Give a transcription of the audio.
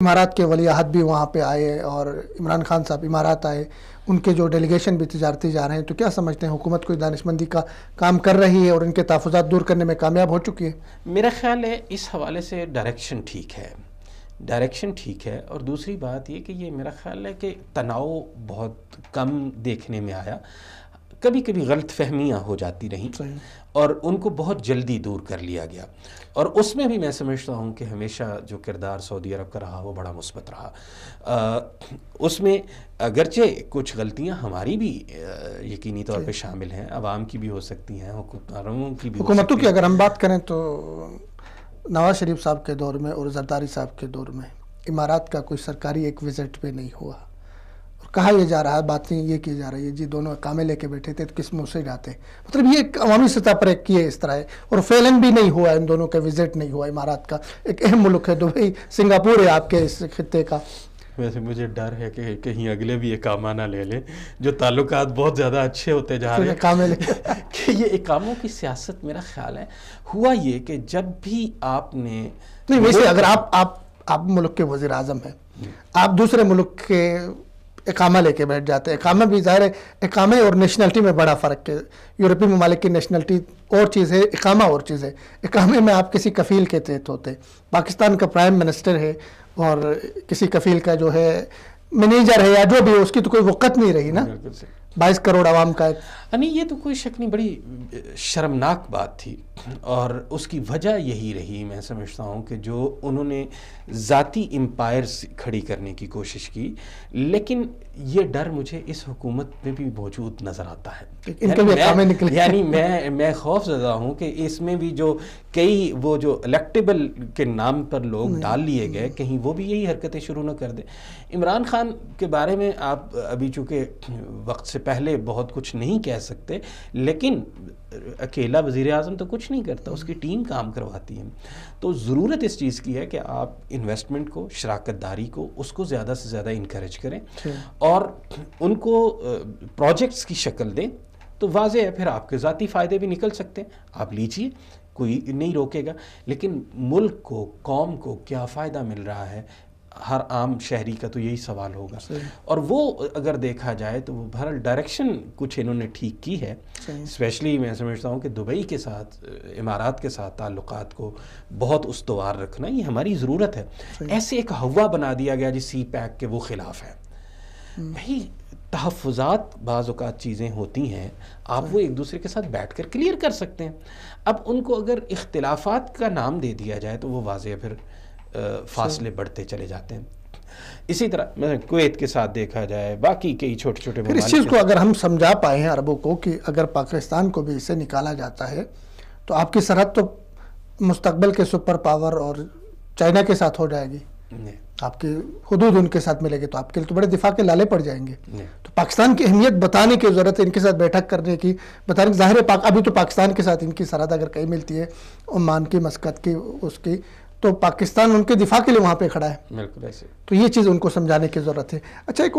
امارات کے ولی عہد بھی وہاں پہ آئے اور عمران خان صاحب امارات آئے، ان کے جو ڈیلیگیشن بھی تجارتی جا رہے ہیں، تو کیا سمجھتے ہیں حکومت کوئی دانشمندی کا کام کر رہی ہے اور ان کے تحفظات دور کرنے میں کامیاب ہو چکی ہے؟ میرا خیال ہے اس حوالے سے ڈائریکشن ٹھیک ہے، اور دوسری بات یہ کہ یہ میرا خیال ہے کہ تناؤ بہت کم دیکھنے میں آیا، کبھی کبھی غلط فہمیاں ہو جاتی رہیں اور ان کو بہت جلدی دور کر لیا گیا، اور اس میں بھی میں سمجھتا ہوں کہ ہمیشہ جو کردار سعودی عرب کا رہا وہ بڑا مثبت رہا۔ اس میں اگرچہ کچھ غلطیاں ہماری بھی یقینی طور پہ شامل ہیں، عوام کی بھی ہو سکتی ہیں، حکومتوں کی بھی ہو سکتی ہیں۔ حکومتوں کی اگر ہم بات کریں تو نواز شریف صاحب کے دور میں اور زرداری صاحب کے دور میں امارات کا کوئی سرکاری ایک وزٹ پہ نہیں ہوا، اور کہا یہ جا رہا ہے، باتیں یہ کی جا رہی ہے جی دونوں اقامے لے کے بیٹھے تھے تو کس منہ سے جاتے، مطلب یہ ایک عوامی سطح پر ایک کیے اس طرح ہے، اور فعلاً بھی نہیں ہوا، ان دونوں کا وزٹ نہیں ہوا۔ امارات کا ایک اہم ملک ہے، دبئی سنگاپور ہے آپ کے اس خطے کا۔ ویسے مجھے ڈر ہے کہ کہیں اگلے بھی اقامہ نہ لے لیں، جو تعلقات بہت زیادہ اچھے ہوتے جا رہے ہیں کہ یہ اقاموں کی سیاست میرا خیال ہے ہوا یہ کہ جب بھی آپ نے نہیں، ویسے اگر آپ ملک کے وزیر اعظم ہیں، آپ دوسرے ملک کے اقامہ لے کے بیٹھ جاتے ہیں، اقامہ بھی ظاہر ہے، اقامے اور نیشنلٹی میں بڑا فرق ہے، یورپی ممالک کی نیشنلٹی اور چیز ہے، اقامہ اور چیز ہے۔ اقامے میں آپ کسی کفیل کے تحت ہوتے، پاکستان کا پرائم منسٹر ہے اور کسی کفیل کا جو ہے مینیجر ہے یا جو بھی، اس کی تو کوئی وقت نہیں رہی نا، 22 کروڑ عوام کا۔ نہیں، یہ تو کوئی شک نہیں، بڑی شرمناک بات تھی، اور اس کی وجہ یہی رہی میں سمجھتا ہوں کہ جو انہوں نے ذاتی امپائر کھڑی کرنے کی کوشش کی، لیکن یہ ڈر مجھے اس حکومت میں بھی موجود نظر آتا ہے۔ یعنی میں خوف زدہ ہوں کہ اس میں بھی جو کئی وہ جو الیکٹیبل کے نام پر لوگ ڈال لیے گئے، کہیں وہ بھی یہی حرکتیں شروع نہ کر دیں۔ عمران خان کے بارے میں آپ ابھی چونکہ وقت سے پہلے بہت کچھ نہیں کہہ سکتے، لیکن اکیلا وزیر اعظم تو کچھ نہیں کرتا، اس کی ٹیم کام کرواتی ہے، تو ضرورت اس چیز کی ہے کہ آپ انویسٹمنٹ کو، شراکت داری کو، اس کو زیادہ سے زیادہ انکریج کریں اور ان کو پروجیکٹس کی شکل دیں، تو واضح ہے پھر آپ کے ذاتی فائدے بھی نکل سکتے ہیں، آپ لیجئے، کوئی نہیں روکے گا، لیکن ملک کو، قوم کو کیا فائدہ مل رہا ہے، ہر عام شہری کا تو یہی سوال ہوگا، اور وہ اگر دیکھا جائے تو وہ بہرحال ڈائریکشن کچھ انہوں نے ٹھیک کی ہے، اسپیشلی میں سمجھتا ہوں کہ دبئی کے ساتھ، امارات کے ساتھ تعلقات کو بہت استوار رکھنا یہ ہماری ضرورت ہے۔ ایسے ایک ہوا بنا دیا گیا جی سی پیک کے وہ خلاف ہے، بھائی تحفظات بعض اوقات چیزیں ہوتی ہیں، آپ وہ ایک دوسرے کے ساتھ بیٹھ کر کلیئر کر سکتے ہیں، اب ان کو اگر اختلافات کا نام دے دیا جائے تو وہ واضح پھر فاصلے بڑھتے چلے جاتے ہیں۔ اسی طرح مثلا کویت کے ساتھ دیکھا جائے، باقی کئی چھوٹے چھوٹے پھر اس چیز کو اگر ہم سمجھا پائے ہیں عربوں کو کہ اگر پاکستان کو بھی اس سے نکالا جاتا ہے تو آپ کی سرحد تو مستقبل کے سپر پاور اور چائنا کے ساتھ ہو جائے گی، آپ کی حدود ان کے ساتھ ملے گی، تو آپ کے لیے تو بڑے دفاع کے لالے پڑ جائیں گے۔ تو پاکستان کی اہمیت بتانے کی ضرورت ہے، ان کے ساتھ بیٹھک کرنے کی، بتانے کی ظاہر ہے ابھی تو پاکستان کے ساتھ ان کی سرحد اگر کہیں ملتی ہے، عمان کی، مسقط کی، اس کی، تو پاکستان ان کے دفاع کے لیے وہاں پہ کھڑا ہے، بالکل ایسے، تو یہ چیز ان کو سمجھانے کی ضرورت ہے۔ اچھا، ایک